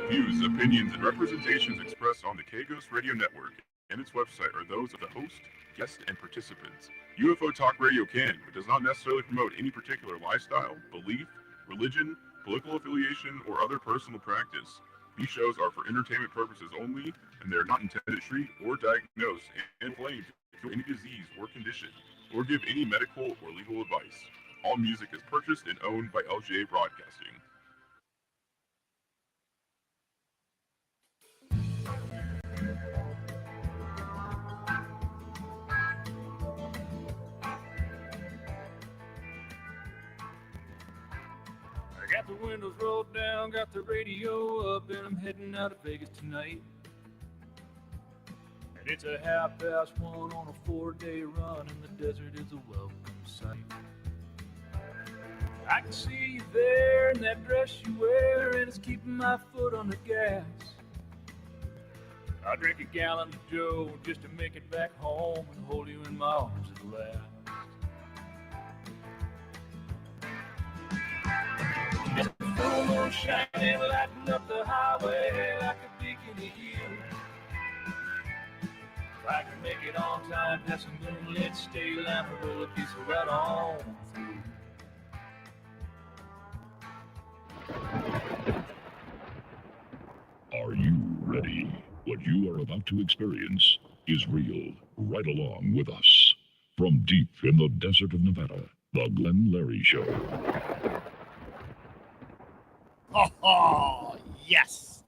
Views, opinions, and representations expressed on the K-Ghost Radio Network and its website are those of the host, guests, and participants. UFO Talk Radio can, but does not necessarily promote any particular lifestyle, belief, religion, political affiliation, or other personal practice. These shows are for entertainment purposes only, and they are not intended to treat or diagnose and claim to cure any disease or condition, or give any medical or legal advice. All music is purchased and owned by LGA Broadcasting. I got the windows rolled down, got the radio up, and I'm heading out of Vegas tonight. And it's a 1:30 on a 4-day run, and the desert is a welcome sight. I can see you there in that dress you wear, and it's keeping my foot on the gas. I'll drink a gallon of Joe just to make it back home and hold you in my arms at last. Full moon shining, lighting up the highway like a beacon of you. If I can make it on time, past some moonlit state line, roll a piece of right on through. Are you ready? What you are about to experience is real. Right along with us. From deep in the desert of Nevada, The Glenn Larry Show. Oh, yes.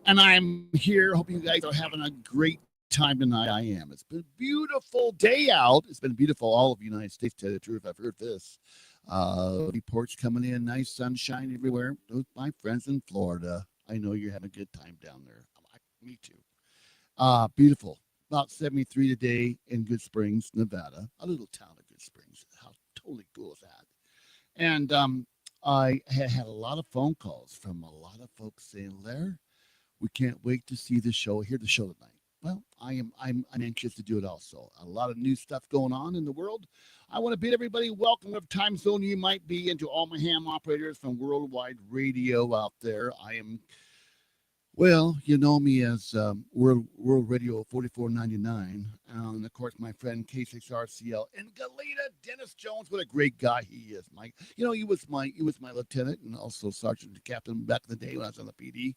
And I'm here. Hope you guys are having a great time tonight. I am. It's been a beautiful day out. It's been beautiful all of the United States, to tell you the truth. I've heard this. Reports coming in, nice sunshine everywhere. Those my friends in Florida. I know you're having a good time down there. Me too. Beautiful. About 73 today in Good Springs, Nevada. A little town of Good Springs. How totally cool is that? And I had a lot of phone calls from a lot of folks saying, Lair, we can't wait to see the show, hear the show tonight. Well, I'm anxious to do it also. A lot of new stuff going on in the world. I want to bid everybody welcome, whatever time zone you might be, into all my ham operators from Worldwide Radio out there. I am, well, you know me as World Radio 4499, and of course my friend K6RCL and Galita Dennis Jones. What a great guy he is, Mike. You know, he was my lieutenant and also sergeant and captain back in the day when I was on the PD.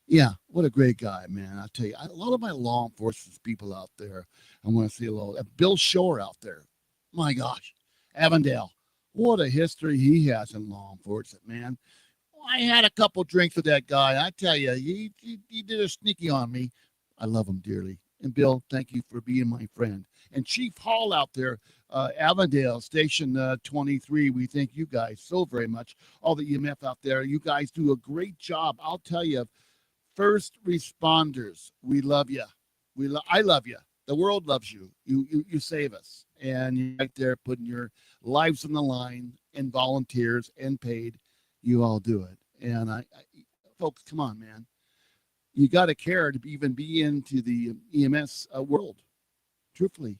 Yeah, what a great guy, man. I tell you, a lot of my law enforcement people out there, I want to say hello. Bill Shore out there, my gosh, Avondale, what a history he has in law enforcement, man. I had a couple drinks with that guy. I tell you, he did a sneaky on me. I love him dearly. And Bill, thank you for being my friend. And Chief Hall out there, Avondale, Station 23, we thank you guys so very much. All the EMF out there, you guys do a great job. I'll tell you, first responders, we love you. I love you. The world loves you. You save us. And you're right there putting your lives on the line, and volunteers and paid. You all do it. And I folks, come on, man. You got to care to even be into the EMS world. Truthfully,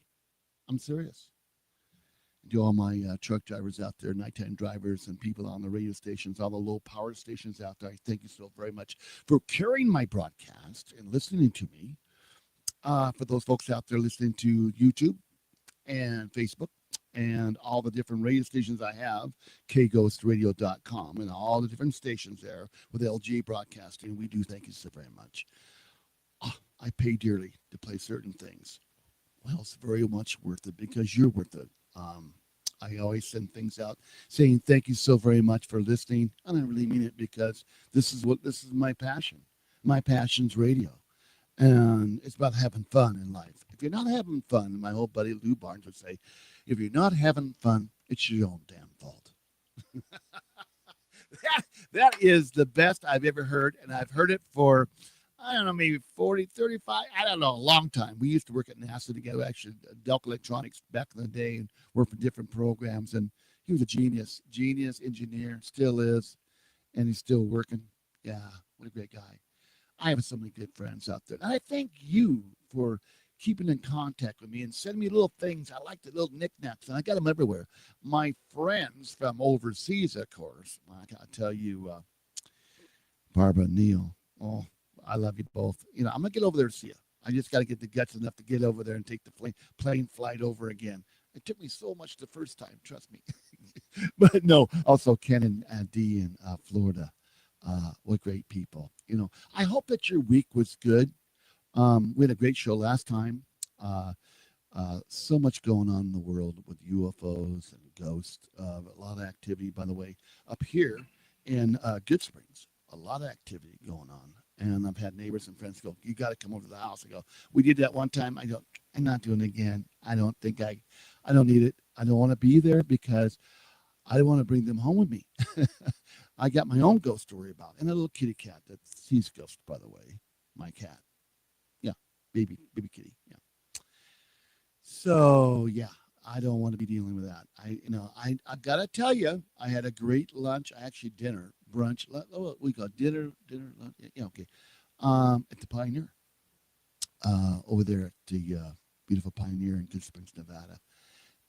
I'm serious. To all my truck drivers out there, nighttime drivers, and people on the radio stations, all the low power stations out there, I thank you so very much for carrying my broadcast and listening to me. For those folks out there listening to YouTube and Facebook and all the different radio stations I have, kghostradio.com, and all the different stations there with LGA Broadcasting, we do thank you so very much. I pay dearly to play certain things. Well, it's very much worth it because you're worth it. I always send things out saying thank you so very much for listening, and I really mean it because this is my passion. My passion's radio, and it's about having fun in life. If you're not having fun, my old buddy Lou Barnes would say, if you're not having fun, it's your own damn fault. that is the best I've ever heard, and I've heard it for, I don't know, maybe 40, 35, I don't know, a long time. We used to work at NASA together, actually, Delk Electronics back in the day, and worked for different programs, and he was a genius engineer, still is, and he's still working. Yeah, what a great guy. I have so many good friends out there, and I thank you for keeping in contact with me and sending me little things. I like the little knickknacks, and I got them everywhere. My friends from overseas, of course, I got to tell you, Barbara Neal. Oh, I love you both. I'm gonna get over there to see you. I just got to get the guts enough to get over there and take the plane flight over again. It took me so much the first time, trust me. But no, also Ken and Dee in Florida. What great people. I hope that your week was good. We had a great show last time. Uh, so much going on in the world with UFOs and ghosts. A lot of activity, by the way, up here in Good Springs. A lot of activity going on. And I've had neighbors and friends go, "You got to come over to the house." I go, "We did that one time." I go, "I'm not doing it again. I don't think I don't need it. I don't want to be there because I don't want to bring them home with me." I got my own ghost to worry about, and a little kitty cat that sees ghosts, by the way. My cat, yeah, baby kitty, yeah. So yeah, I don't want to be dealing with that. I gotta tell you, I had a great lunch. Actually, dinner, brunch. We got dinner, lunch. Yeah, okay. At the Pioneer, over there at the beautiful Pioneer in Good Springs, Nevada.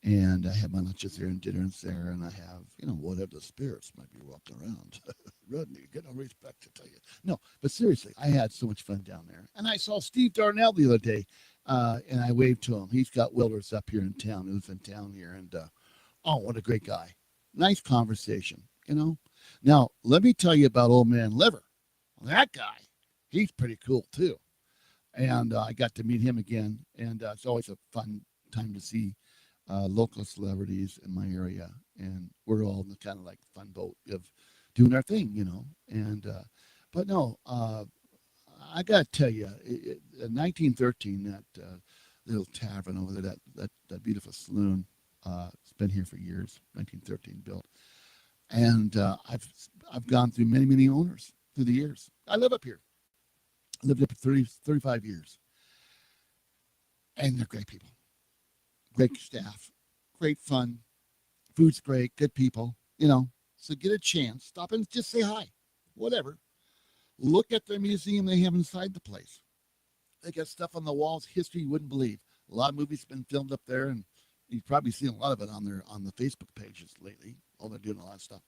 And I have my lunches there and dinners there, and I have, whatever the spirits might be walking around. Rodney, get no respect to tell you. No, but seriously, I had so much fun down there. And I saw Steve Darnell the other day, and I waved to him. He's got welders up here in town. He lives in town here, and oh, what a great guy. Nice conversation. Now, let me tell you about Old Man Liver. That guy, he's pretty cool, too. And I got to meet him again, and it's always a fun time to see local celebrities in my area, and we're all in the kind of like fun boat of doing our thing. And but no, I gotta tell you, in 1913, that little tavern over there, that beautiful saloon, it's been here for years. 1913 built, and I've gone through many owners through the years. I live up here. I lived up for 35 years, and they're great people. Great staff, great fun, food's great, good people. So get a chance, stop and just say hi, whatever. Look at the museum they have inside the place. They got stuff on the walls, history you wouldn't believe. A lot of movies been filmed up there, and you've probably seen a lot of it on the Facebook pages lately. Oh, they're doing a lot of stuff,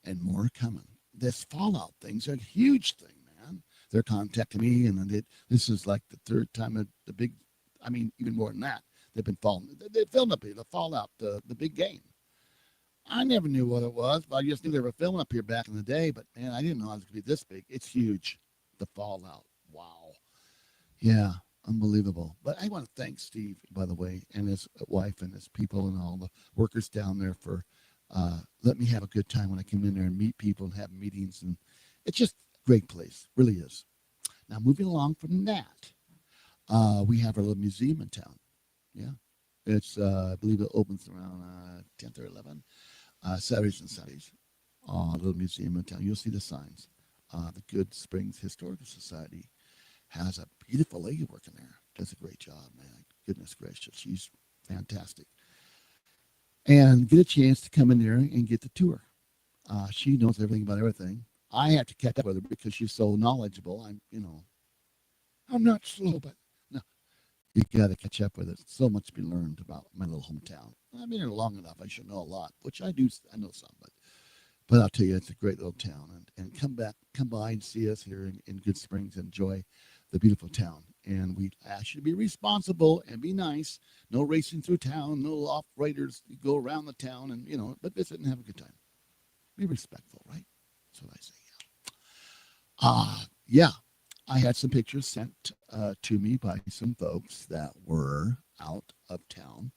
and more coming. This Fallout thing's a huge thing, man. They're contacting me, and this is like the third time the big. I mean, even more than that. They've been following. They filmed up here, the Fallout, the big game. I never knew what it was, but I just knew they were filming up here back in the day. But man, I didn't know it was going to be this big. It's huge. The Fallout. Wow. Yeah, unbelievable. But I want to thank Steve, by the way, and his wife and his people and all the workers down there for letting me have a good time when I come in there and meet people and have meetings. And it's just a great place. Really is. Now, moving along from that, we have our little museum in town. Yeah, it's I believe it opens around 10th or 11th, Saturdays and Sundays. Little museum in town. You'll see the signs. The Good Springs Historical Society has a beautiful lady working there. Does a great job, man. Goodness gracious, she's fantastic. And get a chance to come in there and get the tour. She knows everything about everything. I have to catch up with her because she's so knowledgeable. I'm not slow, but no. You got to catch up with it. So much to be learned about my little hometown. I've been here long enough. I should know a lot, which I do. I know some, but I'll tell you, it's a great little town. And come by and see us here in Good Springs. Enjoy the beautiful town. And we ask you to be responsible and be nice. No racing through town. No off-riders. You go around the town but visit and have a good time. Be respectful, right? That's what I say. Yeah. I had some pictures sent to me by some folks that were out of town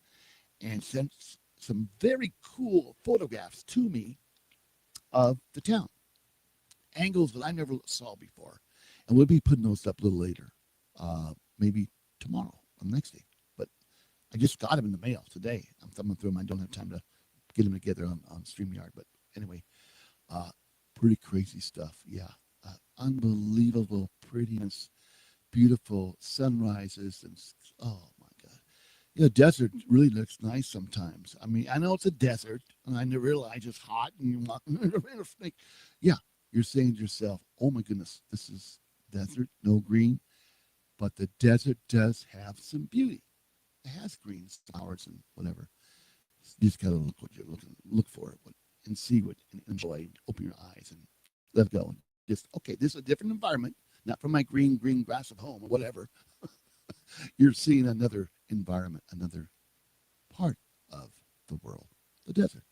and sent some very cool photographs to me of the town. Angles that I never saw before. And we'll be putting those up a little later, maybe tomorrow or the next day. But I just got them in the mail today. I'm thumbing through them. I don't have time to get them together on StreamYard. But anyway, pretty crazy stuff. Yeah. Unbelievable prettiness, beautiful sunrises, and oh my God. Desert really looks nice sometimes. I mean, I know it's a desert, and I never realize it's hot, and you're walking around a snake. Yeah, you're saying to yourself, oh my goodness, this is desert, no green, but the desert does have some beauty. It has green flowers and whatever. You just gotta look for it, and see what, and enjoy, open your eyes, and let go. Just okay, this is a different environment, not from my green grass of home or whatever. You're seeing another environment, another part of the world, the desert.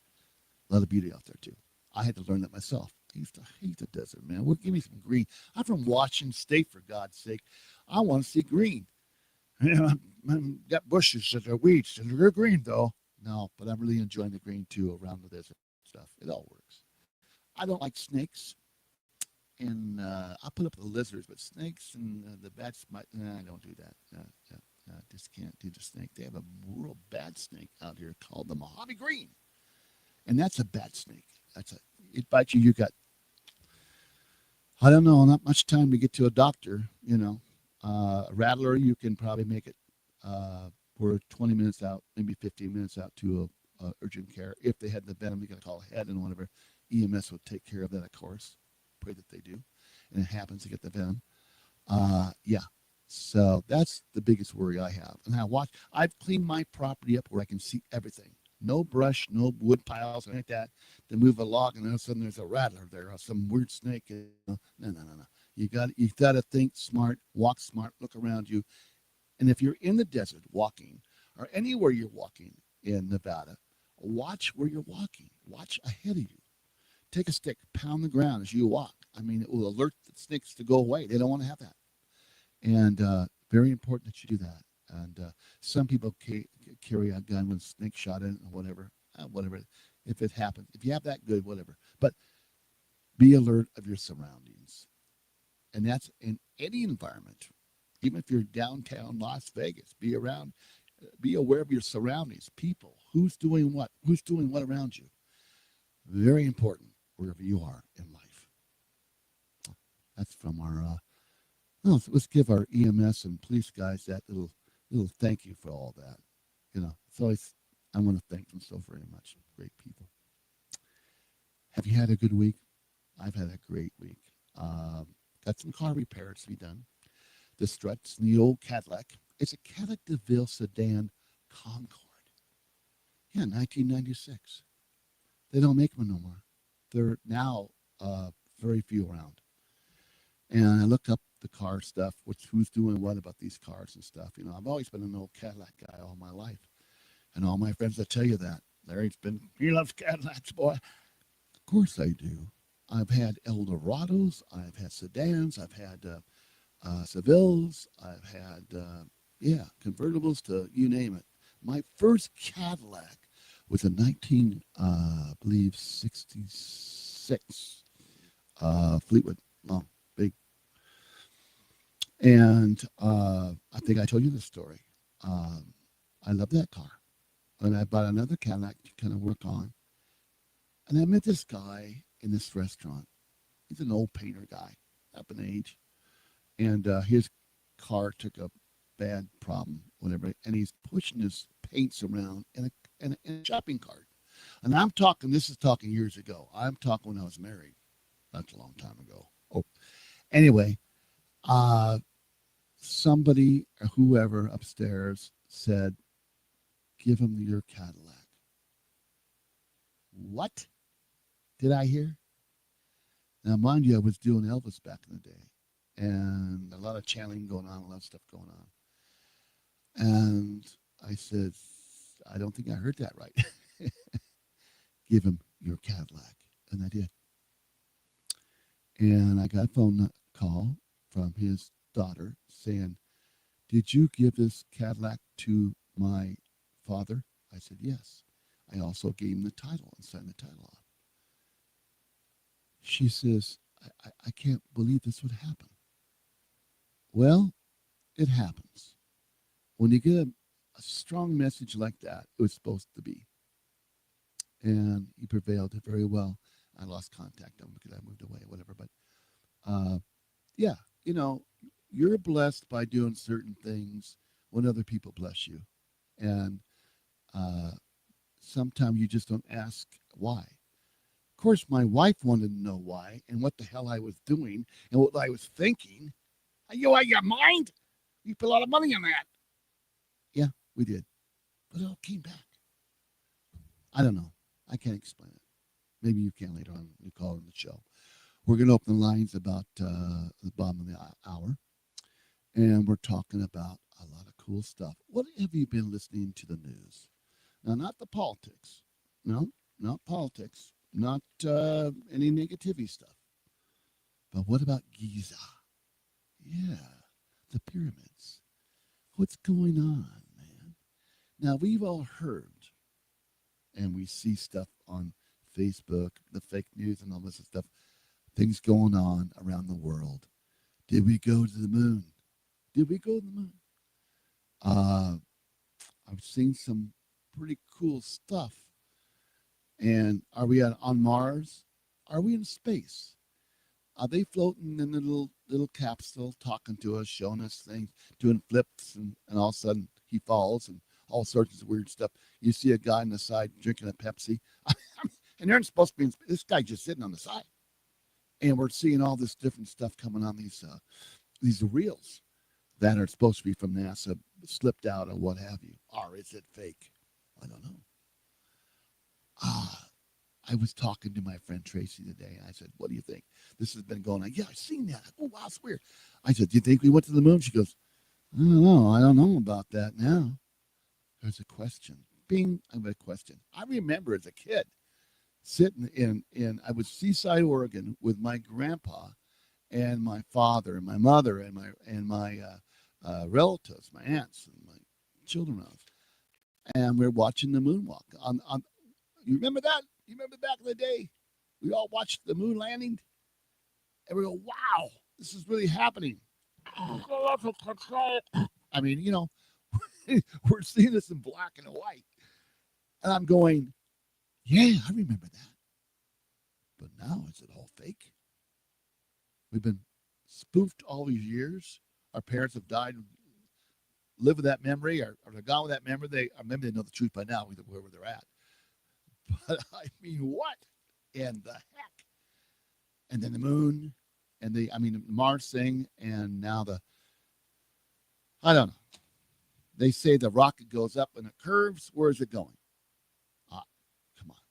A lot of beauty out there too. I had to learn that myself. I used to hate the desert, man. Well, give me some green. I'm from Washington State, for God's sake. I want to see green. You know, I've got bushes that are weeds, and they're green though. No, but I'm really enjoying the green too around the desert stuff. It all works. I don't like snakes, and I put up the lizards, but snakes and the bats. I don't do that. Just can't do the snake. They have a real bad snake out here called the Mojave Green, and that's a bad snake. It bites you. You got, I don't know, not much time to get to a doctor. A rattler, you can probably make it for 20 minutes out, maybe 15 minutes out to a urgent care. If they had the venom, you got to call ahead, and whatever EMS would take care of that, of course. Pray that they do, and it happens to get the venom. Yeah. So that's the biggest worry I have. And I've cleaned my property up where I can see everything. No brush, no wood piles, or anything like that. To move a log, and all of a sudden there's a rattler there, or some weird snake. No. You got to think smart, walk smart, look around you. And if you're in the desert walking, or anywhere you're walking in Nevada, watch where you're walking. Watch ahead of you. Take a stick, pound the ground as you walk. I mean, it will alert the snakes to go away. They don't want to have that. And very important that you do that. And some people carry a gun with a snake shot in it or whatever. Whatever. If it happens. If you have that, good, whatever. But be alert of your surroundings. And that's in any environment. Even if you're downtown Las Vegas, be aware of your surroundings, people, who's doing what around you. Very important wherever you are in life. That's from our, let's give our EMS and police guys that little thank you for all that. It's always, I want to thank them so very much. Great people. Have you had a good week? I've had a great week. Got some car repairs to be done. The struts in the old Cadillac. It's a Cadillac DeVille sedan Concorde. Yeah, 1996. They don't make them no more. They're now very few around. And I looked up the car stuff, who's doing what about these cars and stuff. I've always been an old Cadillac guy all my life. And all my friends will tell you that. He loves Cadillacs, boy. Of course I do. I've had Eldorados. I've had sedans. I've had Sevilles. I've had, convertibles to you name it. My first Cadillac was a 66 Fleetwood, long, big. And I think I told you this story. I love that car. And I bought another Cadillac to kind of work on. And I met this guy in this restaurant. He's an old painter guy, up in age. And his car took a bad problem, whatever. And he's pushing his paints around in a shopping cart. And this is talking years ago. I'm talking when I was married. That's a long time ago. Oh, anyway, somebody or whoever upstairs said, give him your Cadillac. What did I hear? Now, mind you, I was doing Elvis back in the day, and a lot of channeling going on, a lot of stuff going on. And I said, I don't think I heard that right. Give him your Cadillac. And I did. And I got a phone call from his daughter saying, did you give this Cadillac to my father? I said, yes. I also gave him the title and signed the title off. She says, I can't believe this would happen. Well, it happens. When you get a strong message like that, it was supposed to be. And he prevailed very well. I lost contact with him because I moved away, whatever. But yeah, you're blessed by doing certain things when other people bless you. And sometimes you just don't ask why. Of course, my wife wanted to know why and what the hell I was doing and what I was thinking. Are you out of your mind? You put a lot of money on that. Yeah, we did. But it all came back. I don't know. I can't explain it. Maybe you can later on. You call in the show. We're going to open the lines about the bottom of the hour, and we're talking about a lot of cool stuff. What have you been listening to the news? Now, not the politics. No, not politics. Not any negativity stuff. But what about Giza? Yeah, the pyramids. What's going on, man? Now, we've all heard, and we see stuff on Facebook, the fake news and all this stuff, things going on around the world. Did we go to the moon? Did we go to the moon? I've seen some pretty cool stuff. And are we on Mars? Are we in space? Are they floating in a little capsule, talking to us, showing us things, doing flips, and all of a sudden he falls and all sorts of weird stuff. You see a guy on the side drinking a Pepsi, and they're supposed to be. This guy just sitting on the side, and we're seeing all this different stuff coming on these reels that are supposed to be from NASA, slipped out or what have you. Or is it fake? I don't know. I was talking to my friend Tracy today, and I said, "What do you think? This has been going on." Yeah, I've seen that. Oh, wow, it's weird. I said, "Do you think we went to the moon?" She goes, "I don't know. I don't know about that now." There's a question. Bing, I have a question. I remember as a kid sitting in I was Seaside, Oregon, with my grandpa and my father and my mother and my relatives, my aunts and my children, and we're watching the moonwalk on. You remember that? You remember back in the day? We all watched the moon landing, and we go, "Wow, this is really happening." I mean, we're seeing this in black and white, and I'm going, "Yeah, I remember that." But now, is it all fake? We've been spoofed all these years. Our parents have died, live with that memory, or they're gone with that memory. Maybe they know the truth by now, wherever they're at. But I mean, what in the heck? And then the moon, and the Mars thing, and now I don't know. They say the rocket goes up and it curves. Where is it going? Come on.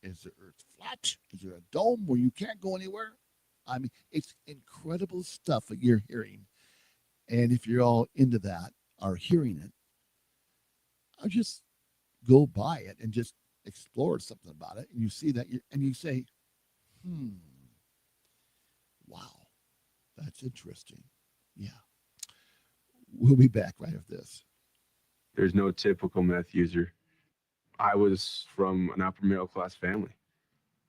Is the Earth flat? Is there a dome where you can't go anywhere? I mean, it's incredible stuff that you're hearing. And if you're all into that or hearing it, I just go by it and just explore something about it. And you see that, and you say, wow, that's interesting. Yeah. We'll be back right after this. There's no typical meth user. I was from an upper middle class family.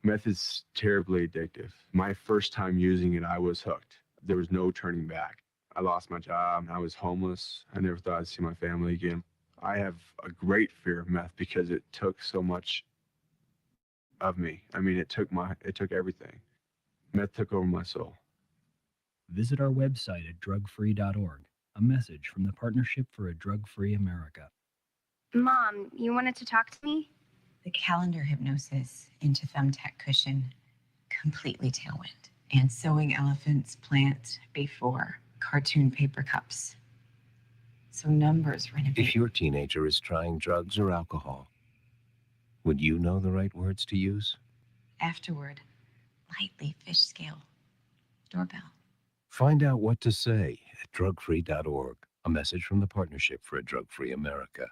Meth is terribly addictive. My first time using it, I was hooked. There was no turning back. I lost my job. I was homeless. I never thought I'd see my family again. I have a great fear of meth because it took so much of me. I mean, it took everything. Meth took over my soul. Visit our website at drugfree.org. A message from the Partnership for a Drug-Free America. Mom, you wanted to talk to me? The calendar hypnosis into thumbtack cushion, completely tailwind. And sewing elephants plant before cartoon paper cups. So numbers renovate. If your teenager is trying drugs or alcohol, would you know the right words to use? Afterward, lightly fish scale. Doorbell. Find out what to say at drugfree.org. A message from the Partnership for a Drug-Free America.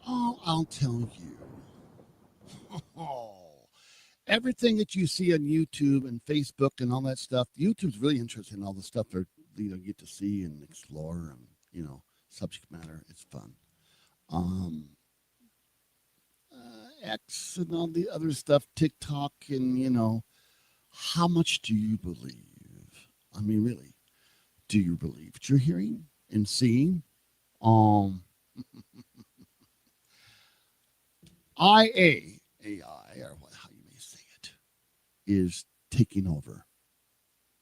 Oh, I'll tell you. Everything that you see on YouTube and Facebook and all that stuff, YouTube's really interesting in all the stuff that you get to see and explore and, subject matter. It's fun. X and all the other stuff, TikTok and, how much do you believe? I mean, really, do you believe what you're hearing and seeing? AI, or how you may say it, is taking over.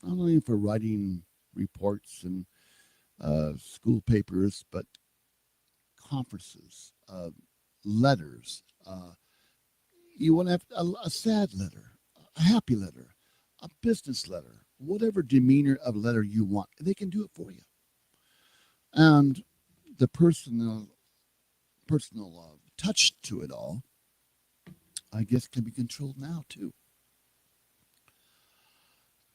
Not only for writing reports and school papers, but conferences, letters. You want to have a sad letter, a happy letter, a business letter, whatever demeanor of letter you want. They can do it for you. And the personal touch to it all, I guess, can be controlled now too.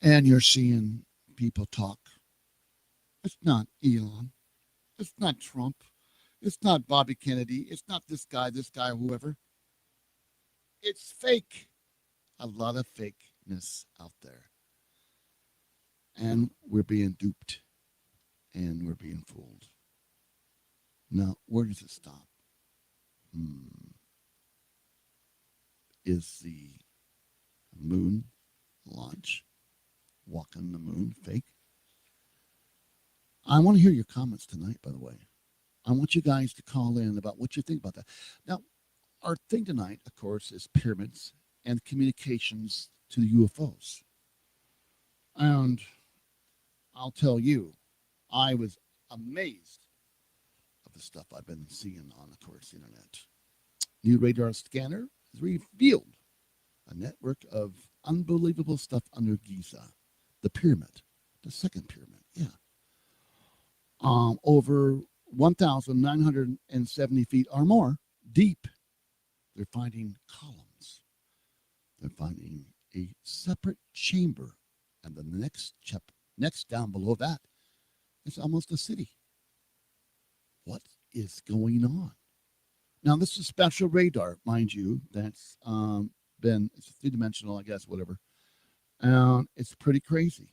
And you're seeing people talk. It's not Elon. It's not Trump. It's not Bobby Kennedy. It's not this guy, whoever. It's fake. A lot of fakeness out there. And we're being duped. And we're being fooled. Now, where does it stop? Is the moon launch, walking the moon, fake? I want to hear your comments tonight, by the way. I want you guys to call in about what you think about that. Now, our thing tonight, of course, is pyramids and communications to the UFOs. And I'll tell you, I was amazed of the stuff I've been seeing on, of course, the internet. New radar scanner has revealed a network of unbelievable stuff under Giza, the pyramid, the second pyramid, yeah. Over 1,970 feet or more deep, they're finding columns. They're finding a separate chamber, and the next down below that is almost a city. What is going on? Now, this is special radar, mind you, that's it's three-dimensional, I guess, whatever. It's pretty crazy.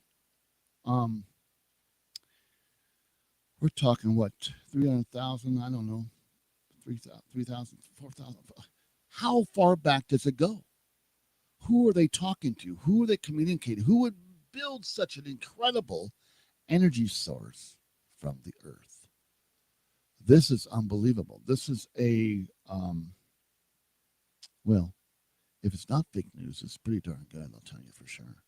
We're talking, what, 300,000? I don't know, 3,000, 4,000. How far back does it go? Who are they talking to? Who are they communicating? Who would build such an incredible energy source from the earth? This is unbelievable. This is well, if it's not fake news, it's pretty darn good, I'll tell you for sure.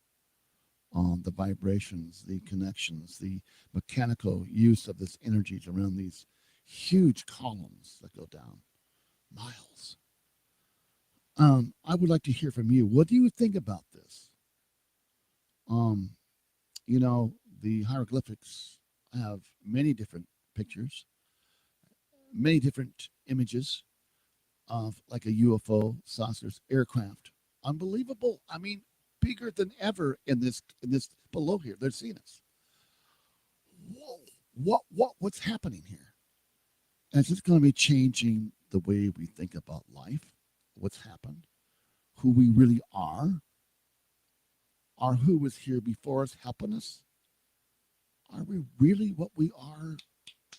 The vibrations, the connections, the mechanical use of this energy around these huge columns that go down miles. I would like to hear from you. What do you think about this? The hieroglyphics have many different pictures, many different images of like a UFO, saucers, aircraft. Unbelievable. I mean, bigger than ever in this below here. They're seeing us. Whoa, what's happening here? And is this going to be changing the way we think about life? What's happened? Who we really are? Or who was here before us helping us? Are we really what we are?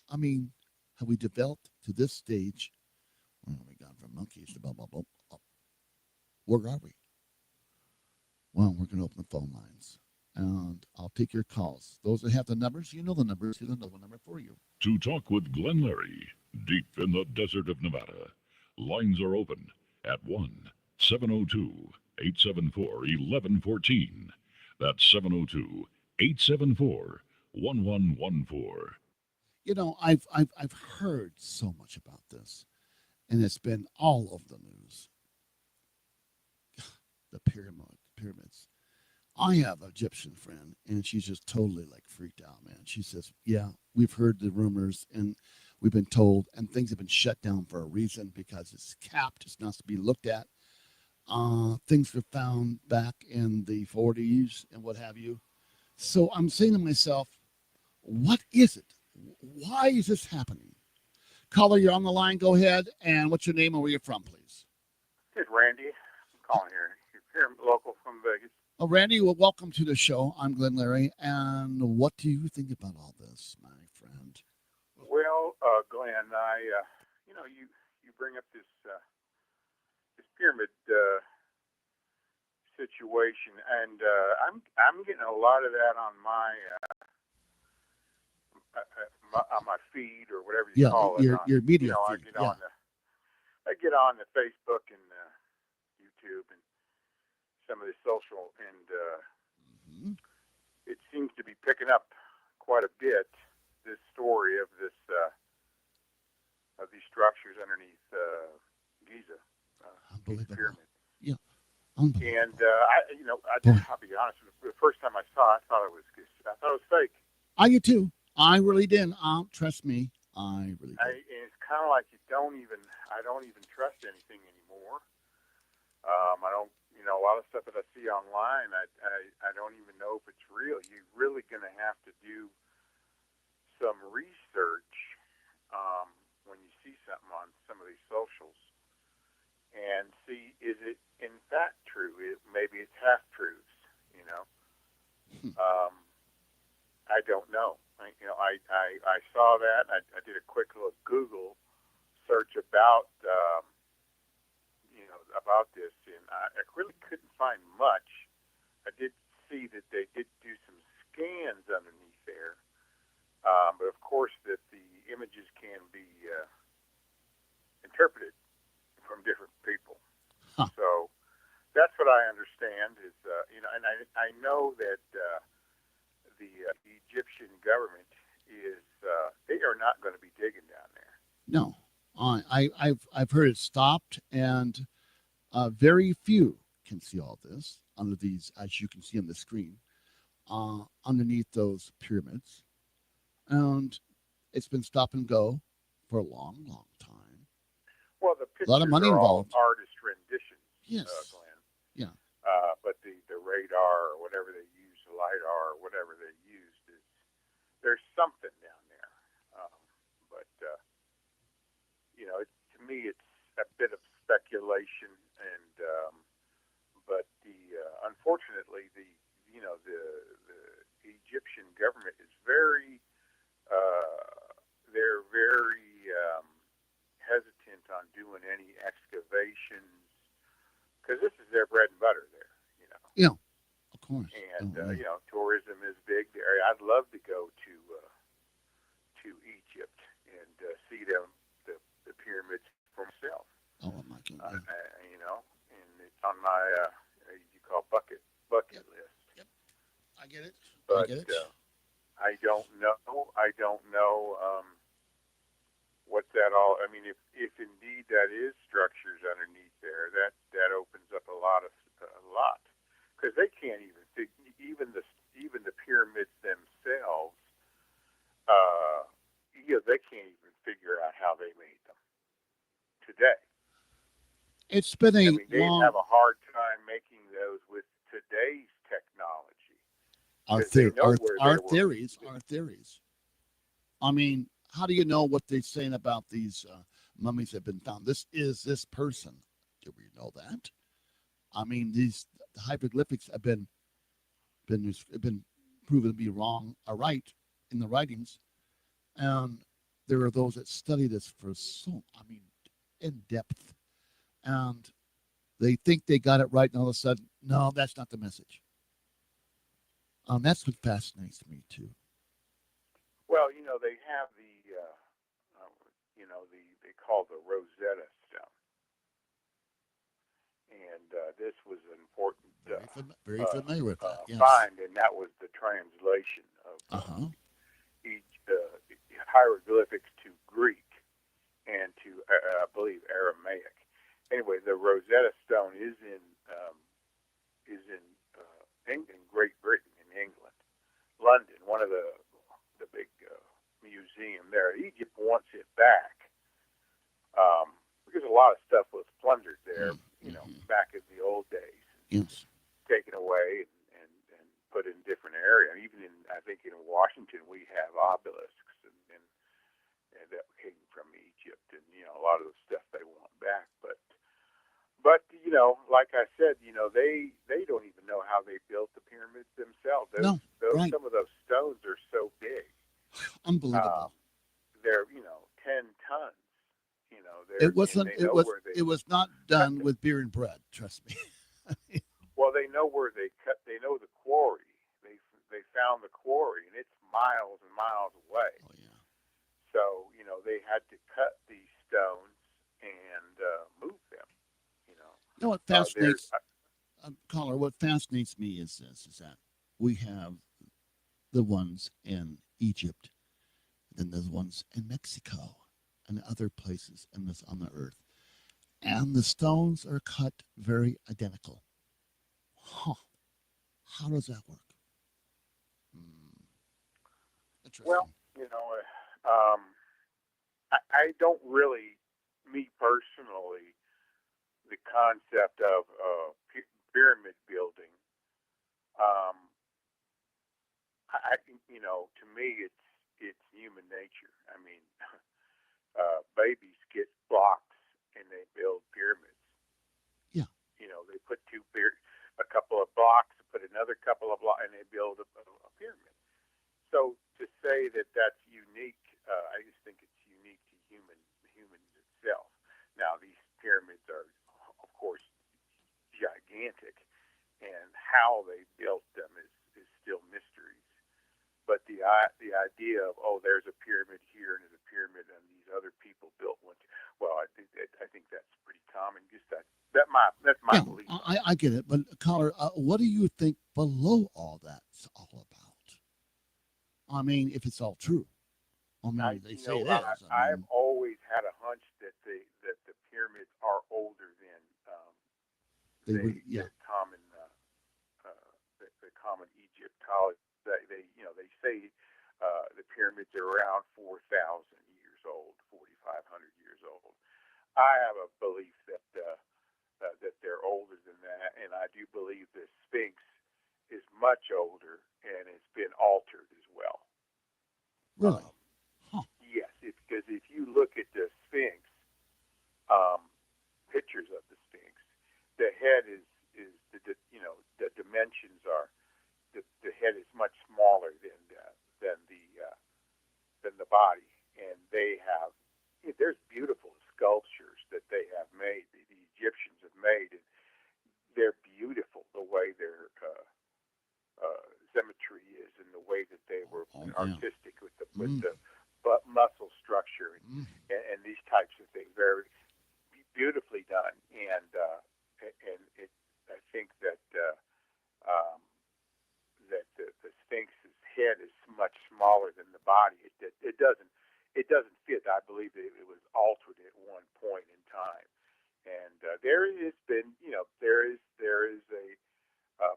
I mean, have we developed to this stage? Where have we gone from monkeys to blah, blah, blah? Where are we? Well, we're going to open the phone lines, and I'll take your calls. Those that have the numbers, you know the numbers. Here's another number for you. To talk with Glenn Larry, deep in the desert of Nevada, lines are open at 1-702-874-1114. That's 702-874-1114. You know, I've heard so much about this, and it's been all over the news. The pyramids. I have an Egyptian friend, and she's just totally like freaked out, man. She says, yeah, we've heard the rumors, and we've been told, and things have been shut down for a reason because it's capped. It's not to be looked at. Things were found back in the 40s and what have you. So I'm saying to myself, what is it? Why is this happening? Caller, you're on the line. Go ahead. And what's your name and where you're from, please? It's Randy. I'm calling here. Here, local from Vegas. Oh, Randy, well, welcome to the show. I'm Glenn Larry. And what do you think about all this, my friend? Well, Glenn, you bring up this pyramid situation, and I'm getting a lot of that on my feed or whatever you call it. Your media feed. I get on the Facebook and YouTube and some of the social, and it seems to be picking up quite a bit. This story of these structures underneath Giza, Giza Unbelievable. pyramid. Yeah, unbelievable. And Boy. I'll be honest with you. The first time I saw it, I thought it was fake. I did too. I really did. Trust me, I really did. And it's kind of like I don't even trust anything anymore. I don't, a lot of stuff that I see online, I don't even know if it's real. You're really going to have to do some research when you see something on some of these socials and see, is it in fact true? Maybe it's half truths, I don't know. I saw that. I did a quick little Google search about about this, and I really couldn't find much. I did see that they did do some scans underneath there, but of course that the images can be interpreted from different people. Huh. So that's what I understand is, and I know that the Egyptian government is, they are not going to be digging down there. No, I've heard it stopped, and very few can see all this under these, as you can see on the screen, underneath those pyramids, and it's been stop and go for a long, long time. Well, the pictures A lot of money are involved. all artist renditions, Yes. Glenn. Yeah. But the radar or whatever they use, the LiDAR or whatever they used, there's something down there. But to me, it's a bit of speculation, and but unfortunately, the Egyptian government is very they're very hesitant on doing any excavations because this is their bread and butter there, Yeah, of course. And tourism is big there. I'd love to go to Egypt and see the pyramids for myself. Oh my goodness. And it's on my you call bucket list. Yep. I get it. But I get it. I don't know. What's that all? I mean, if indeed that is structures underneath there, that opens up a lot, because they can't even the pyramids themselves. They can't even figure out how they made them today. It's been a they have a hard time making those with today's technology. Our theories. I mean, how do you know what they're saying about these mummies that have been found? This is this person. Do we know that? I mean, the hieroglyphics have been proven to be wrong or right in the writings, and there are those that study this for in depth, and they think they got it right, and all of a sudden, no, that's not the message. That's what fascinates me too. Well, they have they call the Rosetta Stone, and this was an important very familiar with that. Yes. Find, and that was the translation of each hieroglyphics to Greek and to I believe Aramaic. Anyway, the Rosetta Stone is in Great Britain, in England, London, one of the big museum there. Egypt wants it back because a lot of stuff was plundered there, back in the old days. Yes. Taken away and put in different areas. Even I think in Washington we have obelisks and that came from Egypt, and a lot of the stuff they want back. But like I said, they don't even know how they built the pyramids themselves. Right. Some of those stones are so big. Unbelievable. They're 10 tons. It was not done with beer and bread. Trust me. Well, they know where they cut. They know the quarry. They found the quarry, and it's miles and miles away. Oh yeah. So they had to cut these stones and move them. What fascinates caller? What fascinates me is this: is that we have the ones in Egypt, then there's ones in Mexico, and other places in this on the earth. And the stones are cut very identical. Huh. How does that work? Interesting. Well, I don't really, me personally, the concept of pyramid building. To me, it's human nature. I mean, babies get blocks and they build pyramids. Yeah. They put a couple of blocks, put another couple of blocks, and they build a pyramid. So to say that that's unique, I just think it's unique to humans itself. Now these pyramids are, of course, gigantic, and how they built them is still mysteries. But the idea of, there's a pyramid here and there's a pyramid and these other people built one. Well, I think that's pretty common. Just that's my belief. I get it, but caller, what do you think below all that's all about? I mean, if it's all true, they say it is. I've always had a hunch that the pyramids are older than the common the common Egyptology. They say the pyramids are around 4,000 years old, 4,500 years old. I have a belief that they're older than that, and I do believe the Sphinx is much older and it's been altered as well. Really? Yes, because if you look at the Sphinx, pictures of the Sphinx, the head is the dimensions are the head is much smaller than the body, and there's beautiful sculptures that they have made, the Egyptians have made, and they're beautiful the way their symmetry is and the way that they were artistic with the muscle structure and these types of things, very beautifully done. And I think that that the Sphinx's head is much smaller than the body. It doesn't fit. I believe that it was altered at one point in time, and there has been there is a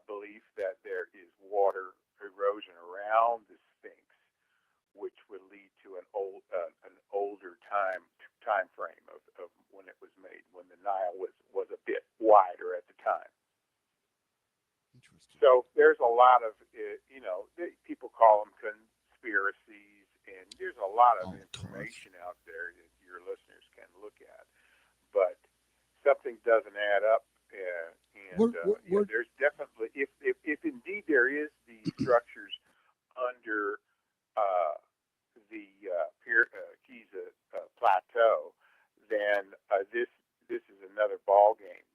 belief that there is water erosion around the Sphinx, which would lead to an older time frame of when it was made, when the Nile was a bit wider at the time. Interesting. So there's a lot of people call them conspiracies, and there's a lot of information out there that your listeners can look at, but something doesn't add up. There's definitely, if indeed there is the structures under the Giza plateau, then this is another ball game.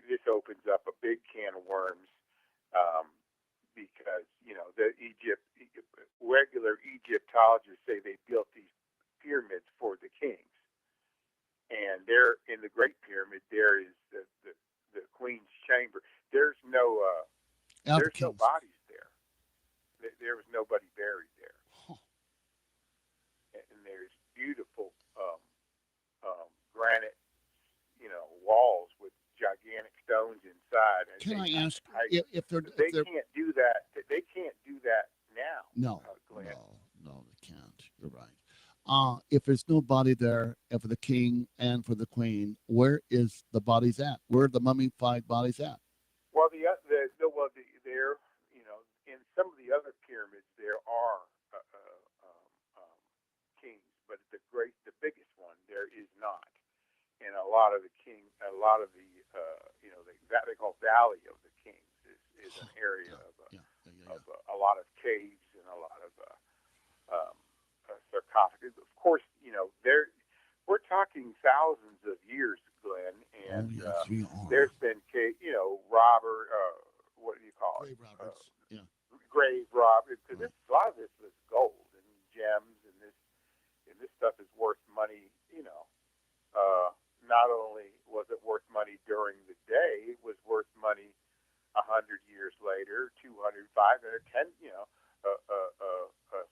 This opens up a big can of worms, because the regular Egyptologists say they built these pyramids for the kings. And there, in the Great Pyramid, there is the Queen's chamber. There's no bodies there. There was nobody buried there. And there's beautiful granite, walls with gigantic stones inside. And can I ask if they can't do that? They can't do that now. No, they can't. You're right. If there's no body there, and for the king and for the queen, where is the bodies at? Where are the mummified bodies at? Well, there, in some of the other pyramids, there are kings, but the biggest one, there is not. And a lot of the they call Valley of the Kings is an area of a lot of caves and a lot of sarcophagus. Of course, we're talking thousands of years, Glenn, and there's been what do you call it? Grave robbers. Grave robbers. Because a lot of this was gold and gems, and this stuff is worth money. Not only was it worth money during the day, it was worth money 100 years later, 200, 500, 10,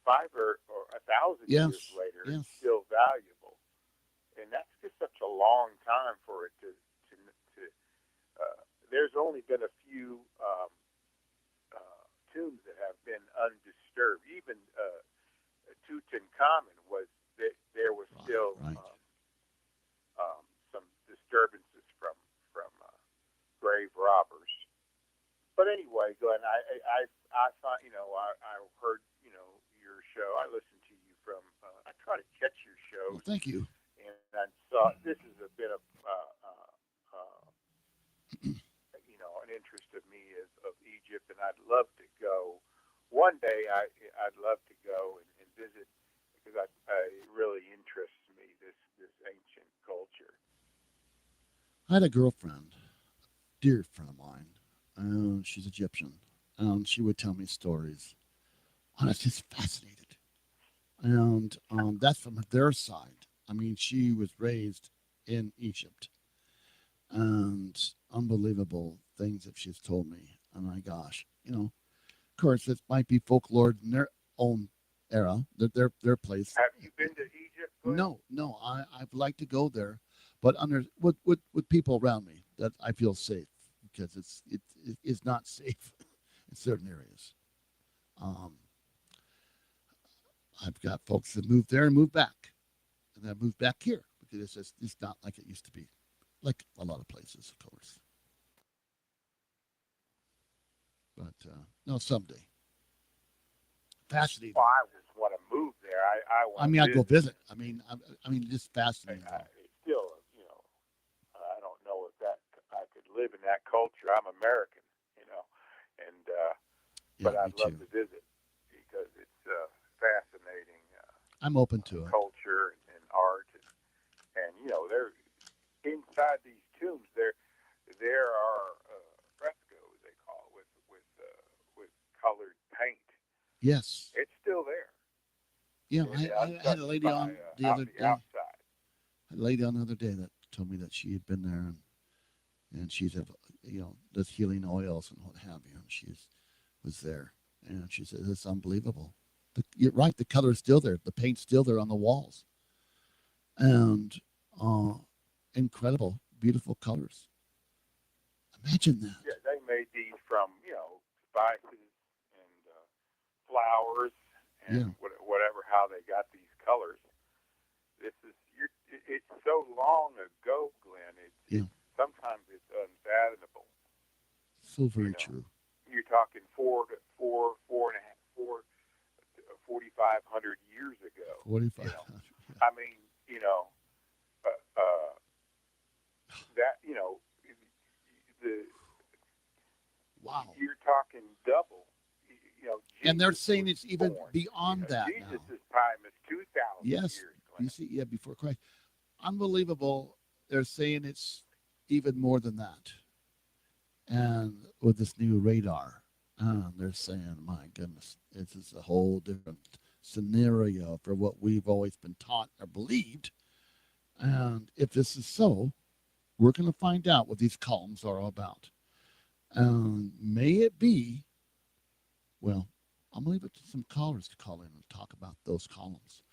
5 or 1,000 Yes. years later, Yes. it's still valuable. And that's just such a long time for it to there's only been a few tombs that have been undisturbed. Even Tutankhamun there was still some disturbances from grave robbers. But anyway, Glenn, I find I heard your show. I listen to you from. I try to catch your shows. Well, thank you. And I saw this is a bit of an interest of me of Egypt, and I'd love to go. One day, I'd love to go and visit because it really interests me this ancient culture. I had a girlfriend, dear friend of mine, and she's Egyptian, and she would tell me stories. I was just fascinated, and that's from their side. I mean, she was raised in Egypt, and unbelievable things that she's told me. And my gosh, of course, it might be folklore in their own era, their place. Have you been to Egypt, Glenn? No, I'd like to go there, but with people around me that I feel safe, because it's not safe in certain areas. I've got folks that moved there and moved back, and that moved back here because it's not like it used to be, like a lot of places, of course. But no, someday. Fascinating. Well, I just want to move there. I mean, I'd go visit. I mean, just fascinating. It's still, I don't know if I could live in that culture. I'm American, and but I'd love to visit because it's fascinating. I'm open to it. Culture and art, and they're inside these tombs. There are frescoes, they call it, with colored paint. Yes, it's still there. Yeah, I had a lady on the other day. Outside. I had a lady on the other day that told me that she had been there, and she's does healing oils and what have you, and she was there, and she said it's unbelievable. You're right, the color is still there, the paint's still there on the walls, and incredible, beautiful colors. Imagine that. Yeah, they made these from spices and flowers and whatever. How they got these colors. It's so long ago, Glenn. Sometimes it's unfathomable. So very true. You're talking 4,500 years ago. 4,500. I mean, that wow. You're talking double. And they're saying it's even beyond that Jesus' now. time is 2,000 yes. years. You see, before Christ. Unbelievable. They're saying it's even more than that. And with this new radar, they're saying, my goodness, this is a whole different scenario for what we've always been taught or believed. And if this is so, we're going to find out what these columns are all about. And may it be, well, I'm going to leave it to some callers to call in and talk about those columns.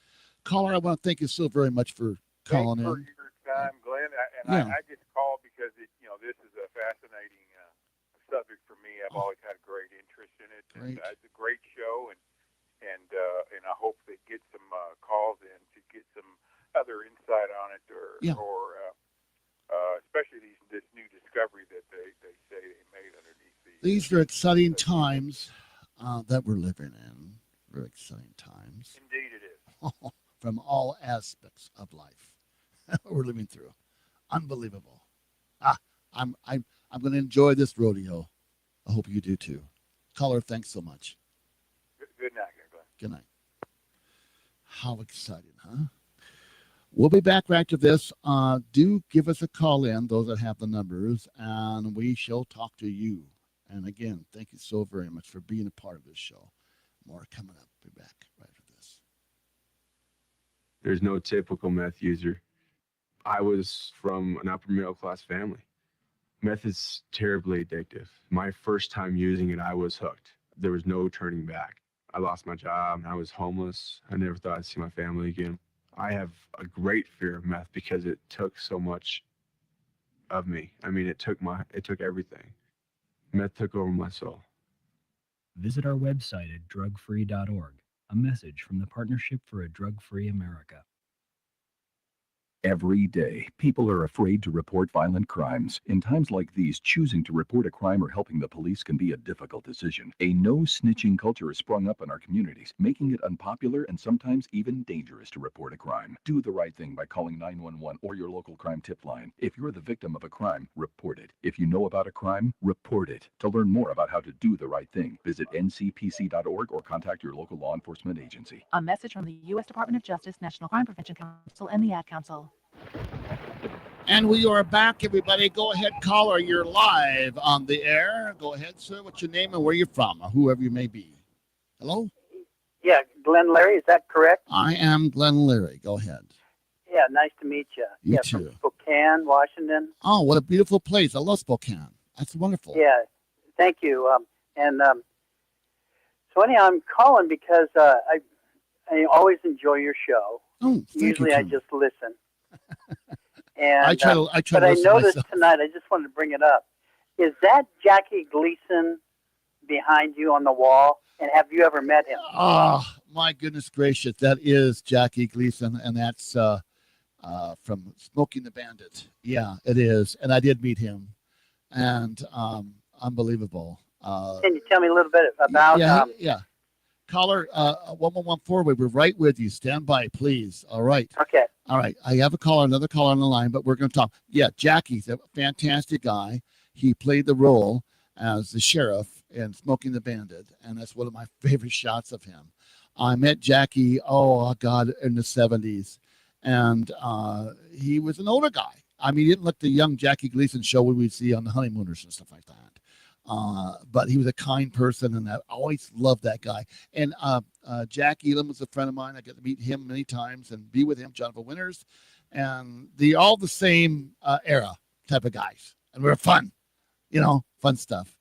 Caller, I want to thank you so very much for calling Thanks in. for your time, Glenn. I just called because this is a fascinating subject for me. I've always had great interest in it. Great. And, it's a great show, and I hope they get some calls in to get some other insight on it, or especially this new discovery that they say they made underneath these. These are exciting times that we're living in. Very exciting times. Indeed, it is. From all aspects of life we're living through. Unbelievable. I'm going to enjoy this rodeo. I hope you do too. Caller, thanks so much. Good night, Glenn. Good night. How exciting, huh? We'll be back right to this. Do give us a call in, those that have the numbers, and we shall talk to you. And again, thank you so very much for being a part of this show. More coming up. Be back right after this. There's no typical meth user. I was from an upper middle class family. Meth is terribly addictive. My first time using it, I was hooked. There was no turning back. I lost my job and I was homeless. I never thought I'd see my family again. I have a great fear of meth because it took so much of me. I mean, it took everything. Meth took over my soul. Visit our website at drugfree.org. A message from the Partnership for a Drug-Free America. Every day, people are afraid to report violent crimes. In times like these, choosing to report a crime or helping the police can be a difficult decision. A no-snitching culture has sprung up in our communities, making it unpopular and sometimes even dangerous to report a crime. Do the right thing by calling 911 or your local crime tip line. If you're the victim of a crime, report it. If you know about a crime, report it. To learn more about how to do the right thing, visit ncpc.org or contact your local law enforcement agency. A message from the U.S. Department of Justice, National Crime Prevention Council, and the Ad Council. And we are back, everybody. Go ahead, caller. You're live on the air. Go ahead, sir. What's your name and where you're from, or whoever you may be. Hello? Yeah, Glenn Larry, is that correct? I am Glenn Leary. Go ahead. Yeah, nice to meet you. You From too. Spokane, Washington. Oh, what a beautiful place. I love Spokane. That's wonderful. Yeah, thank you. So anyhow, I'm calling because I always enjoy your show. Oh, thank Usually you, I Tom. just listen. And I try to but I listen noticed myself. tonight, I just wanted to bring it up. Is that Jackie Gleason behind you on the wall? And have you ever met him? Oh, my goodness gracious. That is Jackie Gleason, and that's from Smoking the Bandit. Yeah, it is. And I did meet him. And unbelievable. Can you tell me a little bit about Yeah. Caller 1114, we were right with you. Stand by, please. All right. Okay. All right. I have another caller on the line, but we're going to talk. Yeah, Jackie's a fantastic guy. He played the role as the sheriff in Smoking the Bandit, and that's one of my favorite shots of him. I met Jackie, in the 70s, and he was an older guy. I mean, he didn't look the young Jackie Gleason show we would see on the Honeymooners and stuff like that. But he was a kind person, and I always loved that guy. And Jack Elam was a friend of mine. I got to meet him many times and be with him, Jonathan Winters, and all the same era type of guys. And we were fun, fun stuff.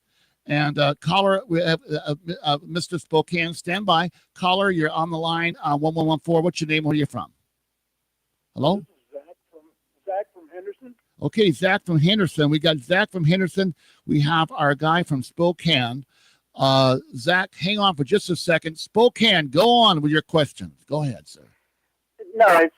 And caller, we have Mr. Spokane, stand by. Caller, you're on the line on 1114. What's your name? Where are you from? Hello? Zach from Henderson. Okay, Zach from Henderson. We got Zach from Henderson. We have our guy from Spokane. Zach, hang on for just a second. Spokane, go on with your questions. Go ahead, sir. No, it's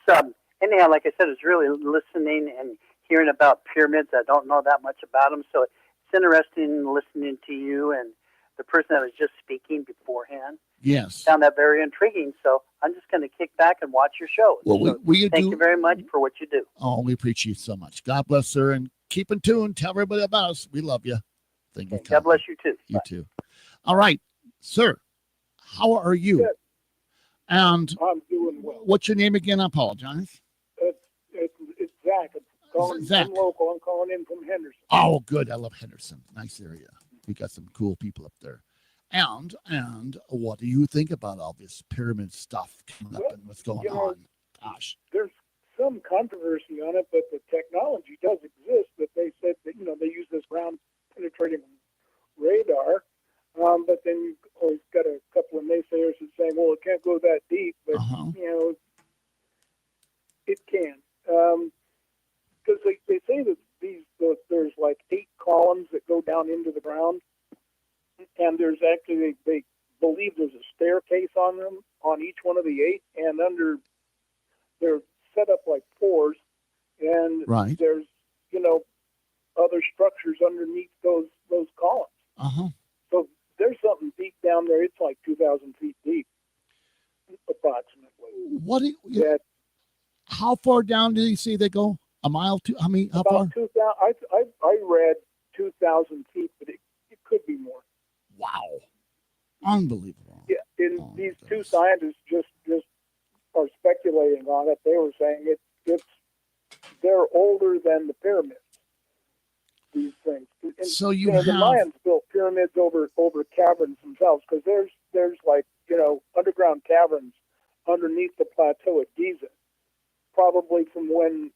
anyhow, like I said, it's really listening and hearing about pyramids. I don't know that much about them, so it's interesting listening to you and the person that was just speaking beforehand. Yes. Found that very intriguing, so I'm just going to kick back and watch your show. Well, So thank you very much for what you do. Oh, we appreciate you so much. God bless, sir, and keep in tune. Tell everybody about us. We love you. Thank you. God bless you too. You too. All right, sir. How are you? Good. And I'm doing well. what's your name again? I apologize. It's Zach. I'm local. I'm calling in from Henderson. Oh, good. I love Henderson. Nice area. We got some cool people up there. And what do you think about all this pyramid stuff coming up and what's going on? Gosh. There's some controversy on it, but the technology does exist. But they said that they use this ground penetrating radar. But then you always got a couple of naysayers that say, well, it can't go that deep. But it can. Because they say that there's like 8 columns that go down into the ground. And there's actually, they believe there's a staircase on them, on each one of the 8, and they're set up like pores, and there's, other structures underneath those columns. So there's something deep down there. It's like 2,000 feet deep, approximately. How far down did you say they go? A mile? How About far? 2,000. I read 2,000 feet, but it could be more. Wow. Unbelievable. Yeah, these two scientists just are speculating on it. They were saying they're older than the pyramids. These things. And, so the Mayans built pyramids over caverns themselves, because there's like underground caverns underneath the plateau at Giza, probably from when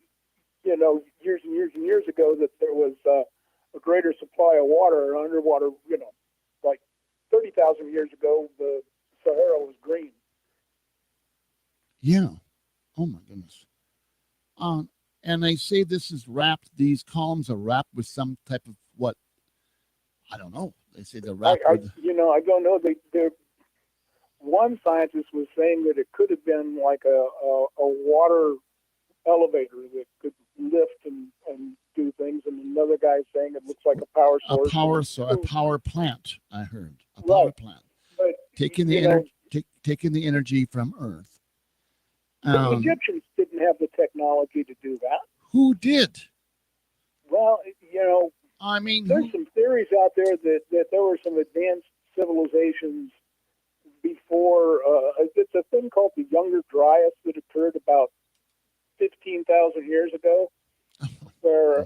years and years and years ago that there was a greater supply of water underwater. Like 30,000 years ago, the Sahara Yeah. Oh my goodness. And they say this is wrapped. These columns are wrapped with some type of what? I don't know. They say they're wrapped with. I don't know. One scientist was saying that it could have been like a water elevator that could lift and do things, and another guy saying it looks like a power source. A power plant. I heard a Right. power plant But taking the energy, taking the energy from Earth. The Egyptians didn't have the technology to do that. Who did? Well, I mean, there's some theories out there that there were some advanced civilizations before. It's a thing called the Younger Dryas that occurred about 15,000 years ago, where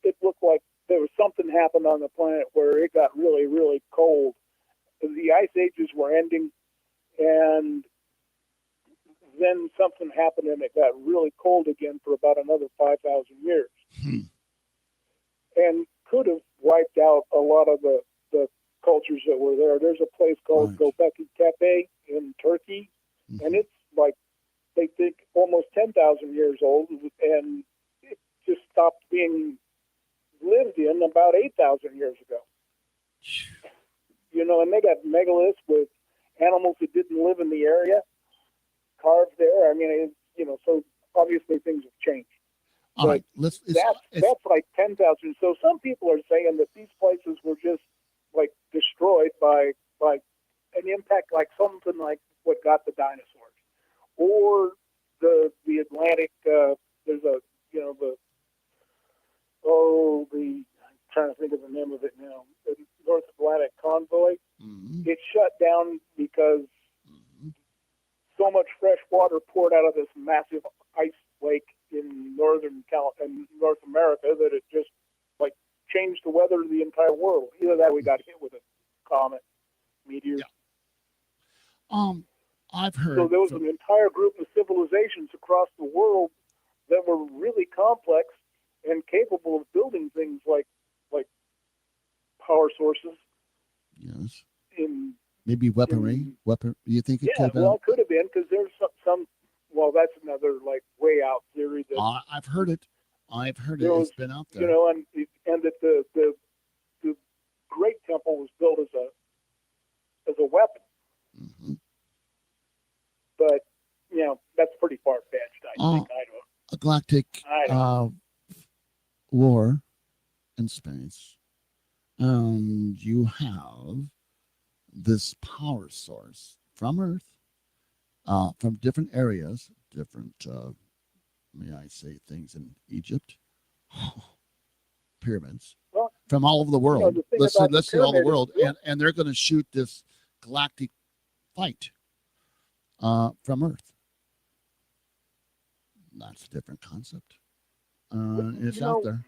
it looked like there was something happened on the planet where it got really, really cold. The ice ages were ending, and then something happened and it got really cold again for about another 5,000 years. And could have wiped out a lot of the cultures that were there. There's a place called Göbekli Tepe in Turkey, and it's like, they think, almost 10,000 years old, and it just stopped being lived in about 8,000 years ago. And they got megaliths with animals that didn't live in the area carved there. I mean, so obviously things have changed. All right, that's like 10,000. So some people are saying that these places were just like destroyed by an impact, like something like what got the dinosaurs, or the Atlantic. There's a I'm trying to think of the name of it now. The North Atlantic Convoy. It shut down because so much fresh water poured out of this massive ice lake in North America that it just like changed the weather of the entire world. Either that, we got hit with a comet, meteor. I've heard. So there was an entire group of civilizations across the world that were really complex and capable of building things like power sources. Yes. Maybe weaponry. You think it could have been, because there's some. Well, that's another like way out theory that I've heard it. It's been out there. And that the Great Temple was built as a weapon. But that's pretty far fetched. I think. A galactic war in space, and you have this power source from Earth, from different areas, different, may I say, things in Egypt, pyramids, from all over the world. Let's say all the world, and they're going to shoot this galactic fight from Earth. That's a different concept. It's out there.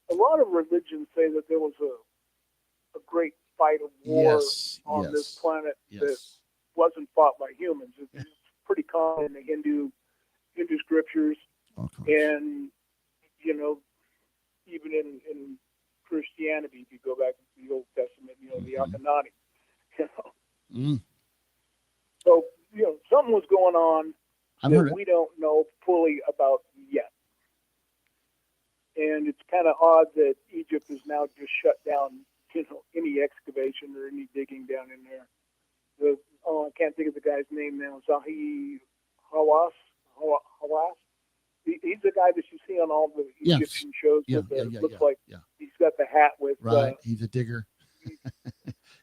A lot of religions say that there was a great fight of war on this planet that wasn't fought by humans. It's pretty common in the Hindu scriptures, and even in Christianity, if you go back to the Old Testament, the Akhenaten. So something was going on that we don't know fully about yet. And it's kind of odd that Egypt has now just shut down, any excavation or any digging down in there. I can't think of the guy's name now. Zahi Hawass. He's the guy that you see on all the Egyptian shows. Looks like he's got the hat with. He's a digger.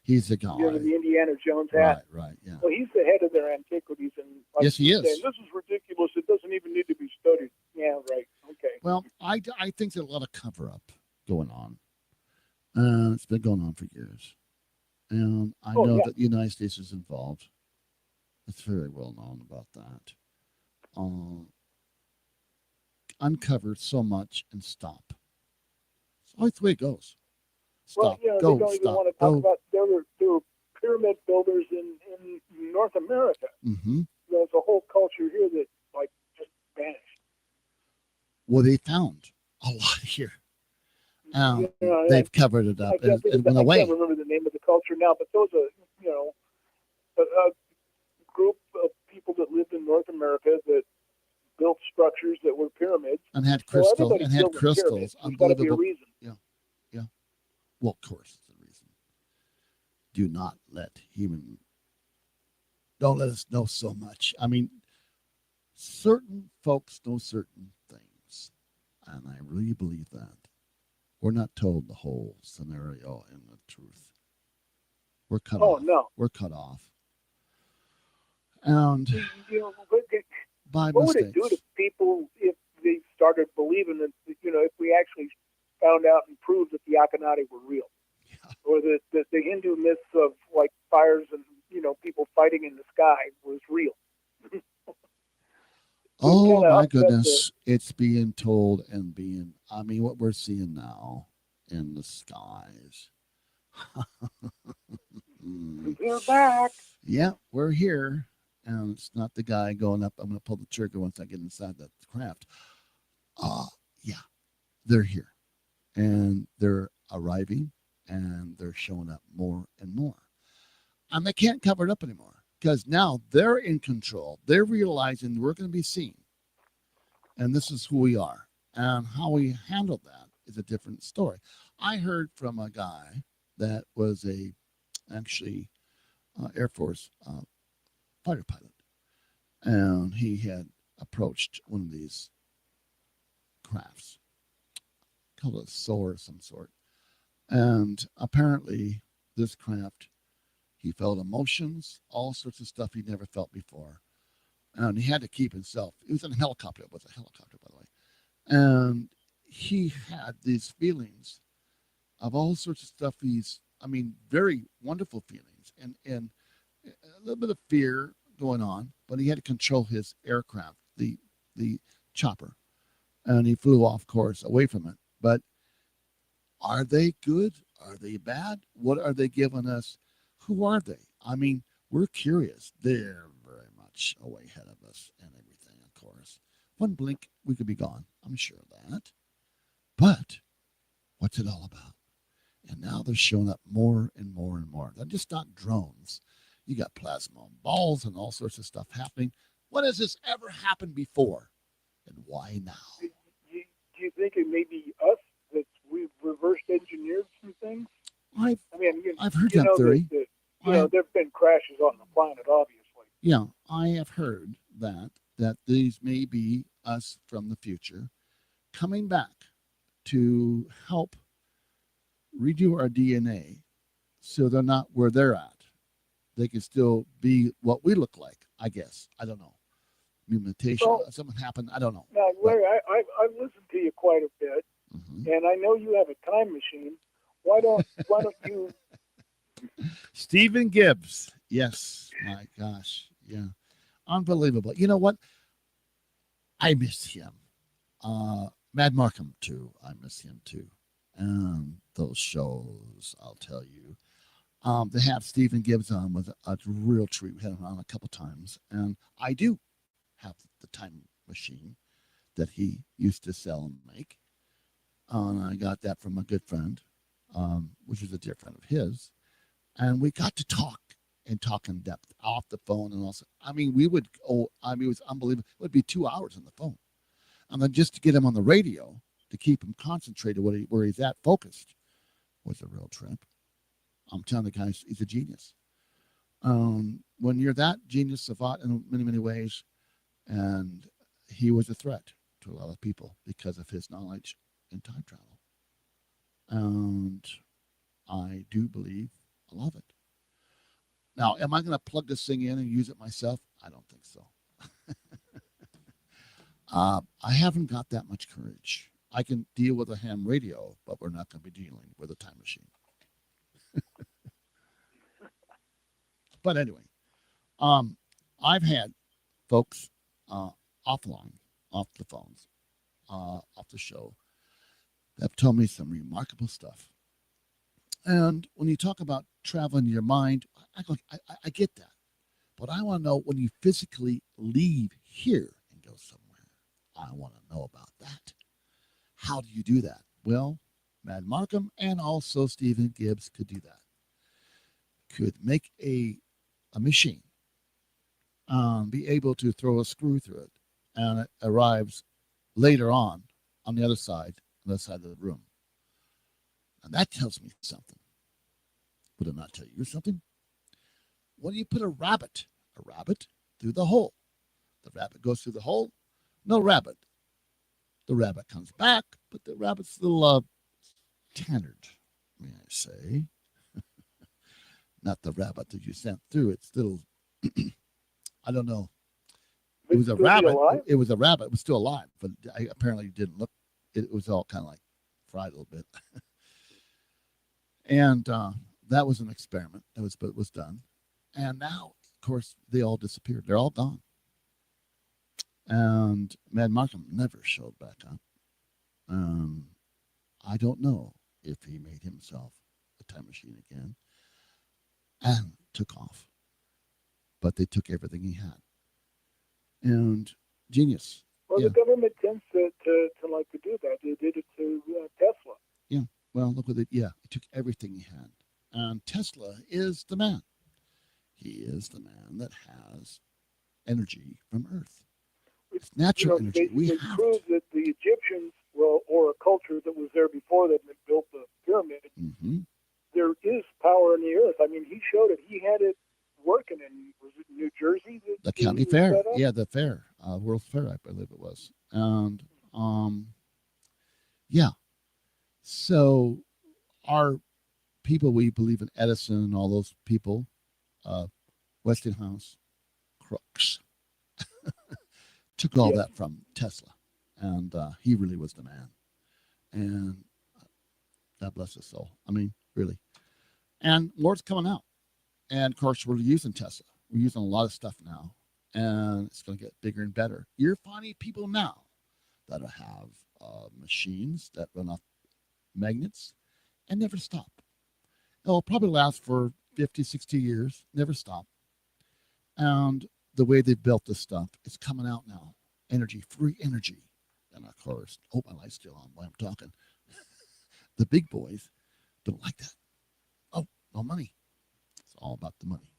He's the guy. The Indiana Jones hat. Right. Yeah. Well, he's the head of their antiquities, and yes, he is. Saying, this is ridiculous. It doesn't even need to be studied. Yeah, right. Okay. Well, I think there's a lot of cover up going on. It's been going on for years, and I know that the United States is involved. It's very well known about that. Uncover so much and stop. It's always the way it goes. Stop. Well, go. They don't Stop. even want to talk about there were pyramid builders in North America. There's a whole culture here that just vanished. Well, they found a lot here. They've covered it up and went away. I can't remember the name of the culture now, but those are a group of people people that lived in North America that built structures that were pyramids. And had So crystals. everybody's And had building crystals. pyramids. There's got to be a Unbelievable. reason. Yeah. Yeah. Well, of course, it's the reason. Do not don't let us know so much. I mean, certain folks know certain things. And I really believe that. We're not told the whole scenario and the truth. We're cut off. No. We're cut off. And You know, by what would mistakes. it do to people if they started believing that, if we actually found out and proved that the Akhenaten were real? Yeah. Or that the Hindu myths of like fires and, people fighting in the sky was real? Oh my goodness, it's being told and what we're seeing now in the skies. We're back. Yeah, we're here. And it's not the guy going up. I'm going to pull the trigger once I get inside that craft. Yeah, they're here. And they're arriving and they're showing up more and more. And they can't cover it up anymore because now they're in control. They're realizing we're going to be seen. And this is who we are. And how we handle that is a different story. I heard from a guy that was actually Air Force fighter pilot. And he had approached one of these crafts, called a soar of some sort. And apparently this craft, he felt emotions, all sorts of stuff he never felt before. And he had to keep himself. He was in a helicopter. It was a helicopter, by the way. And he had these feelings of all sorts of stuff. Very wonderful feelings and a little bit of fear going on, but he had to control his aircraft, the chopper, and he flew off course away from it. But are they good? Are they bad? What are they giving us? Who are they? We're curious. They're very much way ahead of us and everything, of course. One blink, we could be gone. I'm sure of that. But what's it all about? And now they're showing up more and more and more. They're just not drones. You got plasma balls and all sorts of stuff happening. When has this ever happened before? And why now? Do you think it may be us that we've reverse engineered some things? I've heard that theory. There have been crashes on the planet, obviously. Yeah, I have heard that these may be us from the future coming back to help redo our DNA so they're not where they're at. They can still be what we look like, I guess. I don't know. Mutation, something happened. I don't know. Now, Larry, I've listened to you quite a bit, and I know you have a time machine. Why don't you? Stephen Gibbs. Yes. My gosh. Yeah. Unbelievable. You know what? I miss him. Mad Markham, too. I miss him, too. And those shows, I'll tell you. To have Stephen Gibbs on was a real treat. We had him on a couple times. And I do have the time machine that he used to sell and make. And I got that from a good friend, which is a dear friend of his. And we got to talk in depth off the phone. And also, it was unbelievable. It would be 2 hours on the phone. And then just to get him on the radio, to keep him concentrated where he's at, focused, was a real trip. I'm telling the guy, he's a genius. When you're that genius, savant in many, many ways, and he was a threat to a lot of people because of his knowledge in time travel. And I do believe I love it. Now, am I going to plug this thing in and use it myself? I don't think so. I haven't got that much courage. I can deal with a ham radio, but we're not going to be dealing with a time machine. But anyway, I've had folks offline, off the phones, off the show, that have told me some remarkable stuff. And when you talk about traveling your mind, I get that. But I want to know when you physically leave here and go somewhere. I want to know about that. How do you do that? Well, Mad Markham and also Stephen Gibbs could do that. Could make a machine be able to throw a screw through it, and it arrives later on the other side of the room. And that tells me something. Would it not tell you something? When you put a rabbit through the hole, the rabbit goes through the hole, no rabbit. The rabbit comes back, but the rabbit's a little tannered, may I say. Not the rabbit that you sent through. It's little, I don't know. It was a rabbit. It was a rabbit. It was still alive, but apparently it didn't look. It was all kind of like fried a little bit. And that was an experiment. It was done. And now, of course, they all disappeared. They're all gone. And Mad Markham never showed back up. I don't know if he made himself a time machine again and took off. But they took everything he had. And genius. Well, yeah. The government tends to like to do that. They did it to Tesla. Yeah. Well, look what he took everything he had. And Tesla is the man. He is the man that has energy from Earth. It's natural energy. They proved that the Egyptians, or a culture that was there before them that built the pyramid, there is power in the earth. I mean, he showed it. He had it working in, was it New Jersey? The county fair. Yeah, the fair. World Fair, I believe it was. And, yeah. So our people, we believe in Edison and all those people, Westinghouse, crooks, took all that from Tesla. And he really was the man. And God bless his soul. I mean, really. And Lord's coming out. And, of course, we're using Tesla. We're using a lot of stuff now. And it's going to get bigger and better. You're finding people now that have machines that run off magnets and never stop. It'll probably last for 50, 60 years, never stop. And the way they built this stuff, it's coming out now. Energy, free energy. And of course, my light's still on while I'm talking. The big boys don't like that. Oh, no money. It's all about the money.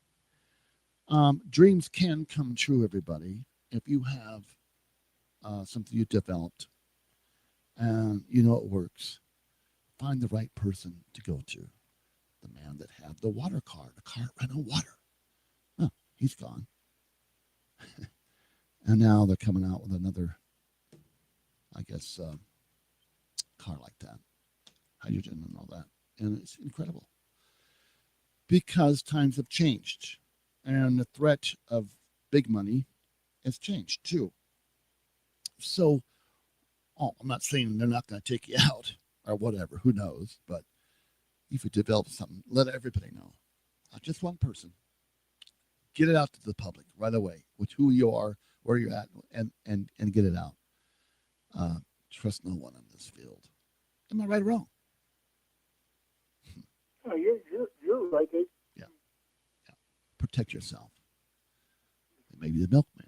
Dreams can come true, everybody, if you have something you developed and you know it works. Find the right person to go to. The man that had the water car, the car ran on water. Oh, he's gone. And now they're coming out with another, I guess, car like that. Hydrogen and all that. And it's incredible. Because times have changed. And the threat of big money has changed too. So, I'm not saying they're not going to take you out or whatever. Who knows? But if you develop something, let everybody know. Not just one person. Get it out to the public right away with who you are, where you're at, and get it out. Trust no one in this field. Am I right or wrong? No, you're right. Yeah. Protect yourself. Maybe the milkman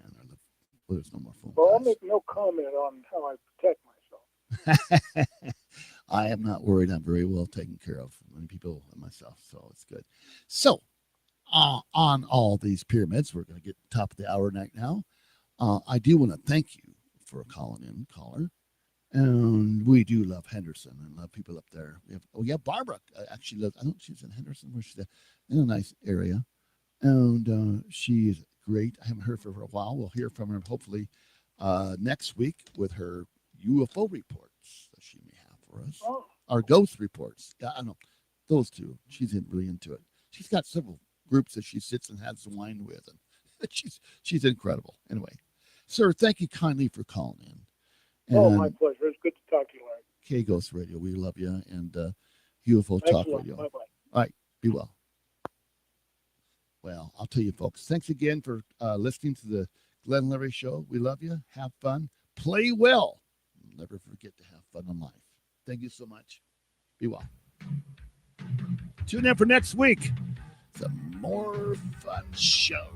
or there's no more phone. Well, I'll make no comment on how I protect myself. I am not worried. I'm very well taken care of. Many people and myself, so it's good. So, on all these pyramids, we're going to get top of the hour right now. I do want to thank you for calling in, caller. And we do love Henderson and love people up there. We have Barbara actually lives. I don't know if she's in Henderson, where she's in a nice area, and she is great. I haven't heard from her for a while. We'll hear from her hopefully next week with her UFO reports that she may have for us. Oh. Our ghost reports. Yeah, I don't know those two. She's really into it. She's got several groups that she sits and has wine with, and she's incredible. Anyway, sir, thank you kindly for calling in. And my pleasure. It's good to talk to you, Larry. K-Ghost Radio, we love you, and UFO Talk Radio. Bye-bye. All right, be well. Well, I'll tell you, folks, thanks again for listening to the Glenn Larry Show. We love you. Have fun. Play well. Never forget to have fun in life. Thank you so much. Be well. Tune in for next week. Some more fun show.